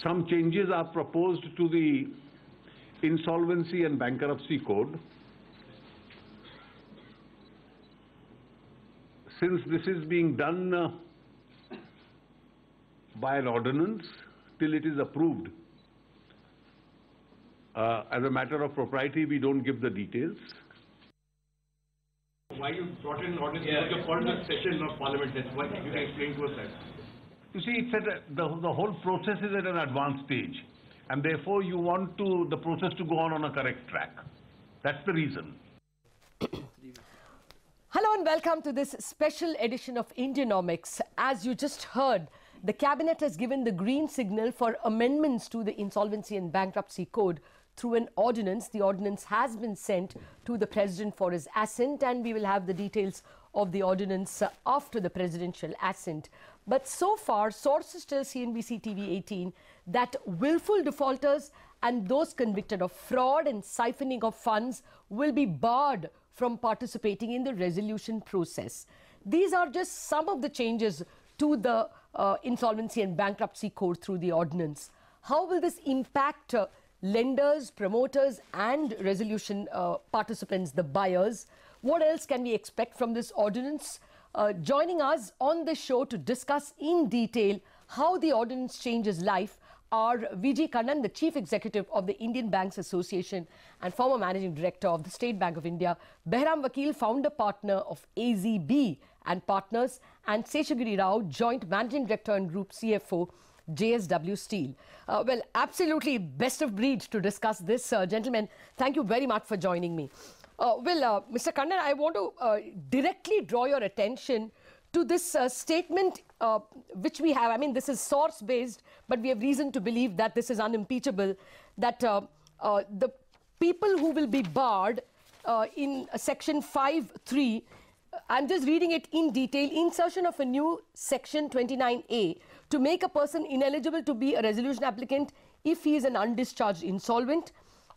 some changes are proposed to the Insolvency and Bankruptcy Code. Since this is being done by an ordinance, till it is approved, as a matter of propriety, we don't give the details. Why you brought in an ordinance? Because you're called a session of Parliament. That's why you can explain to us that. You see, it's at the whole process is at an advanced stage, and therefore you want the process to go on a correct track. That's the reason. Hello and welcome to this special edition of Indianomics. As you just heard, the Cabinet has given the green signal for amendments to the Insolvency and Bankruptcy Code through an ordinance. The ordinance has been sent to the President for his assent, and we will have the details of the ordinance after the presidential assent. But so far, sources tell CNBC TV 18 that willful defaulters and those convicted of fraud and siphoning of funds will be barred from participating in the resolution process. These are just some of the changes to the Insolvency and Bankruptcy Code through the ordinance. How will this impact lenders, promoters and resolution participants, the buyers? What else can we expect from this ordinance? Joining us on the show to discuss in detail how the ordinance changes life are VG Kannan, the Chief Executive of the Indian Banks Association and former Managing Director of the State Bank of India, Bahram Vakil, Founder Partner of AZB and Partners, and Seshagiri Rao, Joint Managing Director and Group CFO, JSW Steel. Well, absolutely best of breed to discuss this. Gentlemen, thank you very much for joining me. Mr. Kannan, I want to directly draw your attention to this statement which we have. I mean, this is source-based, but we have reason to believe that this is unimpeachable, that the people who will be barred in section 5(3), I'm just reading it in detail, insertion of a new section 29A to make a person ineligible to be a resolution applicant if he is an undischarged insolvent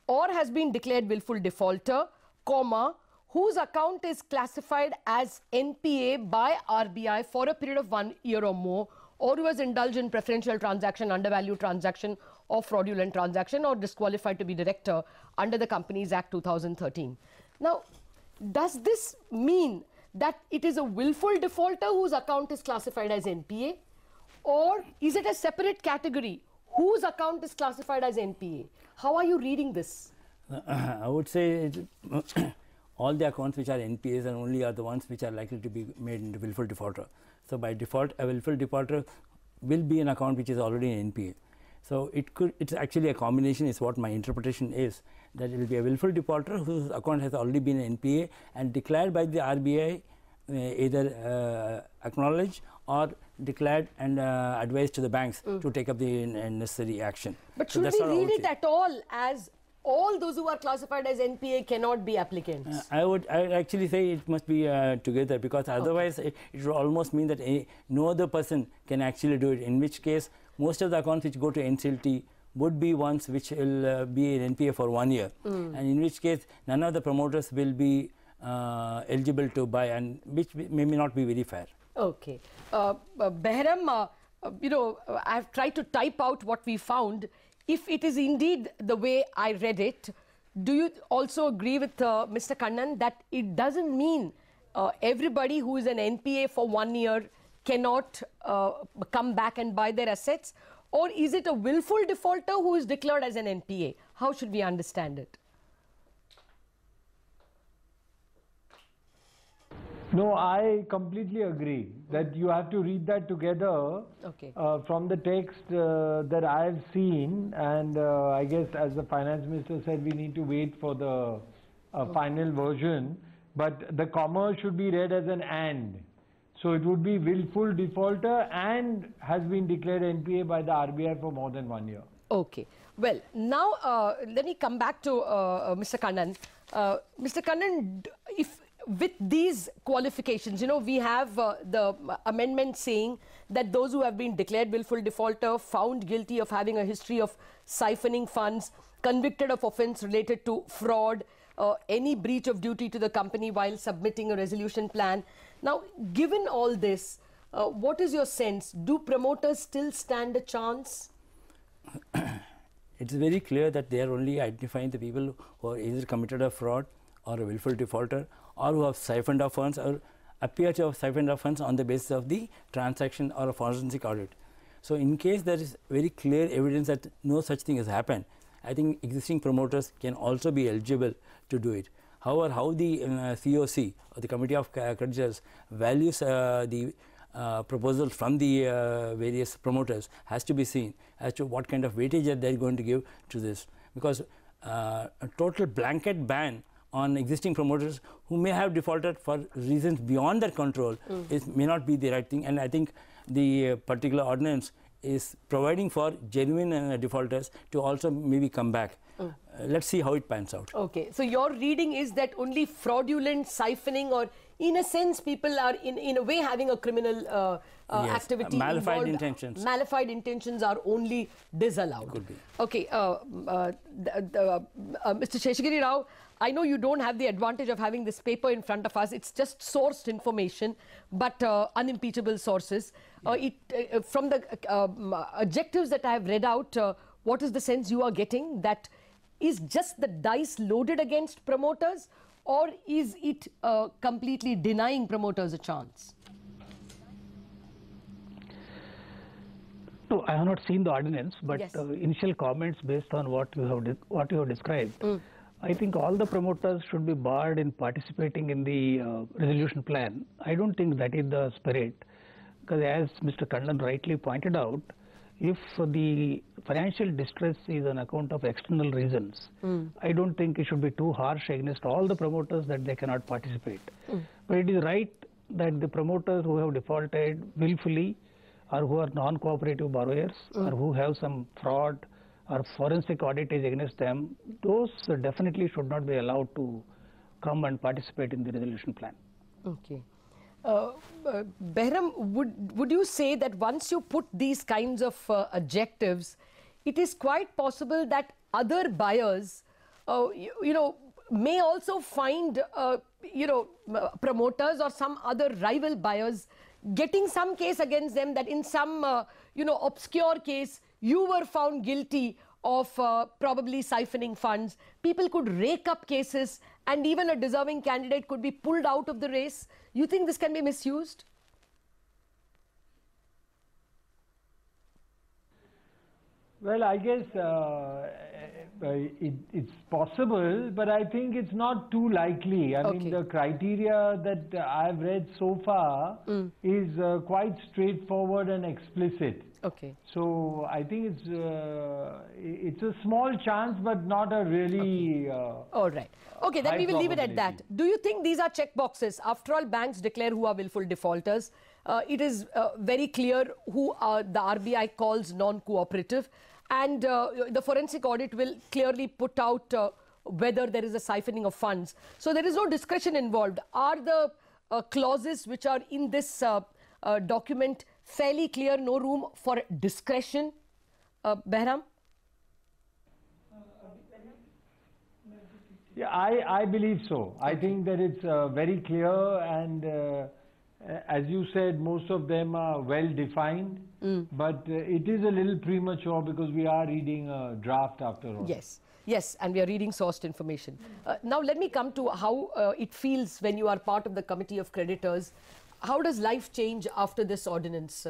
or has been declared willful defaulter, comma, whose account is classified as NPA by RBI for a period of 1 year or more, or who has indulged in preferential transaction, undervalued transaction or fraudulent transaction, or disqualified to be director under the Companies Act 2013. Now, does this mean that it is a willful defaulter whose account is classified as NPA, or is it a separate category whose account is classified as NPA? How are you reading this? I would say all the accounts which are NPAs and only are the ones which are likely to be made into willful defaulter. So by default, a willful defaulter will be an account which is already an NPA. So it's actually a combination is what my interpretation is, that it will be a willful defaulter whose account has already been an NPA and declared by the RBI, either acknowledged or declared and advised to the banks to take up the necessary action. But should we read it at all as all those who are classified as NPA cannot be applicants? I would actually say it must be together, because otherwise it would almost mean that no other person can actually do it, in which case most of the accounts which go to NCLT would be ones which will be an NPA for 1 year, and in which case none of the promoters will be eligible to buy, and which may not be very fair. Okay. Bahram, I have tried to type out what we found. If it is indeed the way I read it, do you also agree with Mr. Kannan that it doesn't mean everybody who is an NPA for 1 year cannot come back and buy their assets? Or is it a willful defaulter who is declared as an NPA? How should we understand it? No, I completely agree that you have to read that together from the text that I have seen, and I guess, as the finance minister said, we need to wait for the final version, but the comma should be read as an and. So it would be willful defaulter and has been declared NPA by the RBI for more than 1 year. Okay. Well, now let me come back to Mr. Kannan. Mr. Kannan, if with these qualifications, we have the amendment saying that those who have been declared willful defaulter, found guilty of having a history of siphoning funds, convicted of offence related to fraud, any breach of duty to the company while submitting a resolution plan. Now, given all this, what is your sense? Do promoters still stand a chance? It's very clear that they are only identifying the people who are either committed a fraud or a willful defaulter, or who have siphoned off funds or appear to have siphoned off funds on the basis of the transaction or a forensic audit. So in case there is very clear evidence that no such thing has happened, I think existing promoters can also be eligible to do it. However, how the COC or the Committee of Creditors values the proposals from the various promoters has to be seen as to what kind of weightage that they are going to give to this, because a total blanket ban on existing promoters who may have defaulted for reasons beyond their control may not be the right thing. And I think the particular ordinance is providing for genuine defaulters to also maybe come back. Let's see how it pans out. Okay, so your reading is that only fraudulent siphoning, or in a sense people are in a way having a criminal activity malified involved. intentions. Malified intentions are only disallowed. Could be. Okay, Mr. Seshagiri Rao, I know you don't have the advantage of having this paper in front of us. It's just sourced information, but unimpeachable sources. From the adjectives that I have read out, what is the sense you are getting? That is just the dice loaded against promoters, or is it completely denying promoters a chance? No, I have not seen the ordinance, but Yes. Initial comments based on what you have described. I think all the promoters should be barred in participating in the resolution plan. I don't think that is the spirit, because as Mr. Kannan rightly pointed out, if the financial distress is on account of external reasons, I don't think it should be too harsh against all the promoters that they cannot participate. But it is right that the promoters who have defaulted willfully, or who are non-cooperative borrowers, or who have some fraud or forensic audit is against them, those definitely should not be allowed to come and participate in the resolution plan. Okay. Bahram, would you say that once you put these kinds of adjectives, it is quite possible that other buyers, may also find, promoters or some other rival buyers getting some case against them, that in some, obscure case, you were found guilty of probably siphoning funds. People could rake up cases, and even a deserving candidate could be pulled out of the race. You think this can be misused? Well, I guess it's possible, but I think it's not too likely. I mean, the criteria that I've read so far is quite straightforward and explicit. Okay. So I think it's a small chance, but not a really. All right. Okay, then we will leave it at that. Do you think these are check boxes? After all, banks declare who are willful defaulters. It is very clear who the RBI calls non-cooperative, and the forensic audit will clearly put out whether there is a siphoning of funds. So there is no discretion involved. Are the clauses which are in this document fairly clear, no room for discretion? Bahram? Yeah, I believe so. I think that it's very clear, and as you said, most of them are well defined, but it is a little premature because we are reading a draft after all. Yes. Yes, and we are reading sourced information. Now let me come to how it feels when you are part of the Committee of Creditors. How does life change after this ordinance,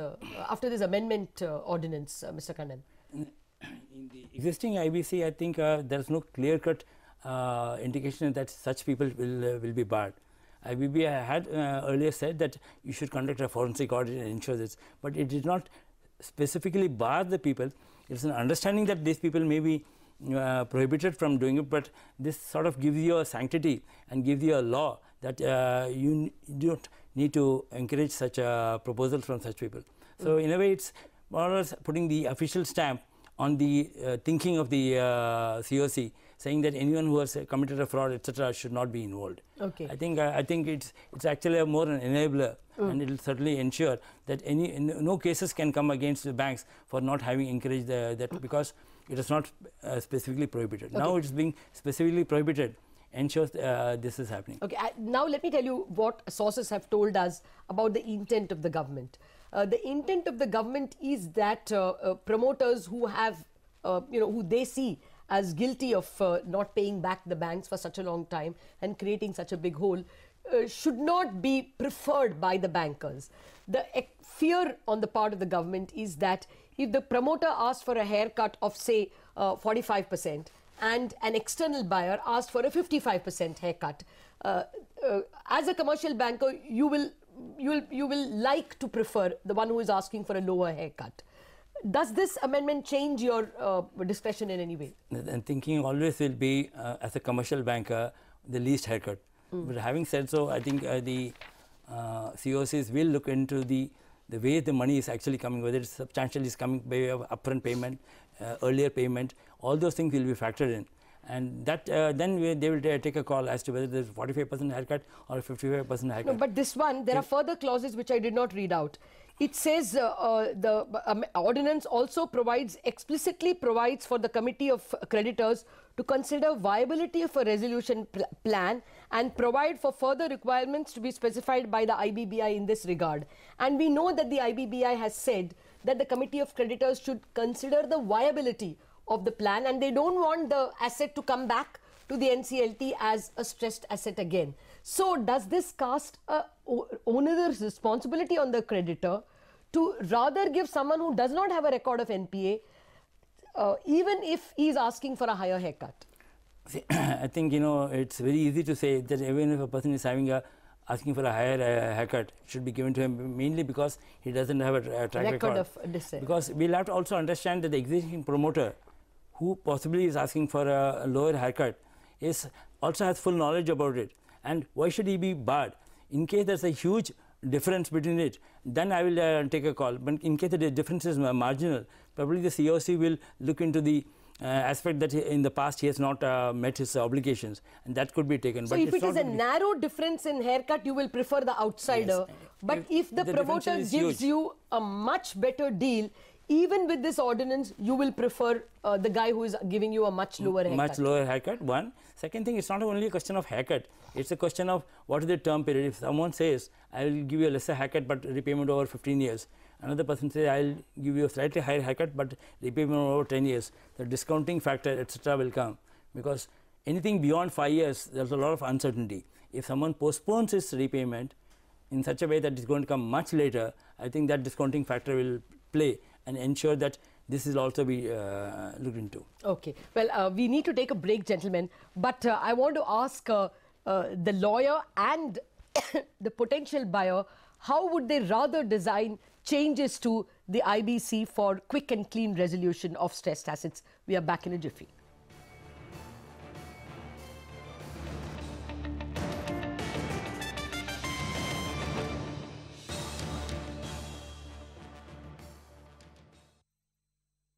after this amendment ordinance, Mr. Kannan? In the existing IBC, I think there is no clear-cut indication that such people will be barred. IBC had earlier said that you should conduct a forensic audit and ensure this, but it did not specifically bar the people. It's an understanding that these people may be prohibited from doing it, but this sort of gives you a sanctity and gives you a law that you don't need to encourage such proposals from such people. So in a way, it's more or less putting the official stamp on the thinking of the COC, saying that anyone who has committed a fraud, etc., should not be involved. Okay. I think it's actually more an enabler, and it will certainly ensure that no cases can come against the banks for not having encouraged that, because it is not specifically prohibited. Okay. Now it is being specifically prohibited, ensures this is happening. Okay. Now let me tell you what sources have told us about the intent of the government. The intent of the government is that promoters who have who they see as guilty of not paying back the banks for such a long time and creating such a big hole, should not be preferred by the bankers. The fear on the part of the government is that if the promoter asks for a haircut of, say, 45% and an external buyer asks for a 55% haircut, as a commercial banker, you will like to prefer the one who is asking for a lower haircut. Does this amendment change your discretion in any way? And thinking always will be, as a commercial banker, the least haircut. But having said so, I think the COCs will look into the way the money is actually coming, whether it's substantially is coming by way of upfront payment, earlier payment, all those things will be factored in. And that then they will take a call as to whether there's 45% haircut or 55% haircut. No, but this one, there are further clauses which I did not read out. It says the ordinance also explicitly provides for the committee of creditors to consider viability of a resolution plan and provide for further requirements to be specified by the IBBI in this regard. And we know that the IBBI has said that the committee of creditors should consider the viability of the plan, and they don't want the asset to come back to the NCLT as a stressed asset again. So does this cast a onerous responsibility on the creditor to rather give someone who does not have a record of NPA, even if he is asking for a higher haircut? See, I think, it's very easy to say that even if a person is asking for a higher haircut, it should be given to him mainly because he doesn't have a track record of dissent. Because we'll have to also understand that the existing promoter who possibly is asking for a lower haircut also has full knowledge about it. And why should he be barred? In case there's a huge difference between it, then I will take a call. But in case the difference is marginal, probably the COC will look into the aspect that in the past he has not met his obligations, and that could be taken. So but if it is a narrow difference in haircut, you will prefer the outsider. Yes. But if the promoter gives you a much better deal, even with this ordinance, you will prefer the guy who is giving you a much lower haircut. Much lower haircut, one. Second thing, it's not only a question of haircut. It's a question of what is the term period. If someone says, I will give you a lesser haircut but repayment over 15 years. Another person says, I will give you a slightly higher haircut but repayment over 10 years. The discounting factor, etc. will come. Because anything beyond 5 years, there's a lot of uncertainty. If someone postpones his repayment in such a way that it's going to come much later, I think that discounting factor will play and ensure that this will also be looked into. Okay. Well, we need to take a break, gentlemen. But I want to ask the lawyer and the potential buyer, how would they rather design changes to the IBC for quick and clean resolution of stressed assets? We are back in a jiffy.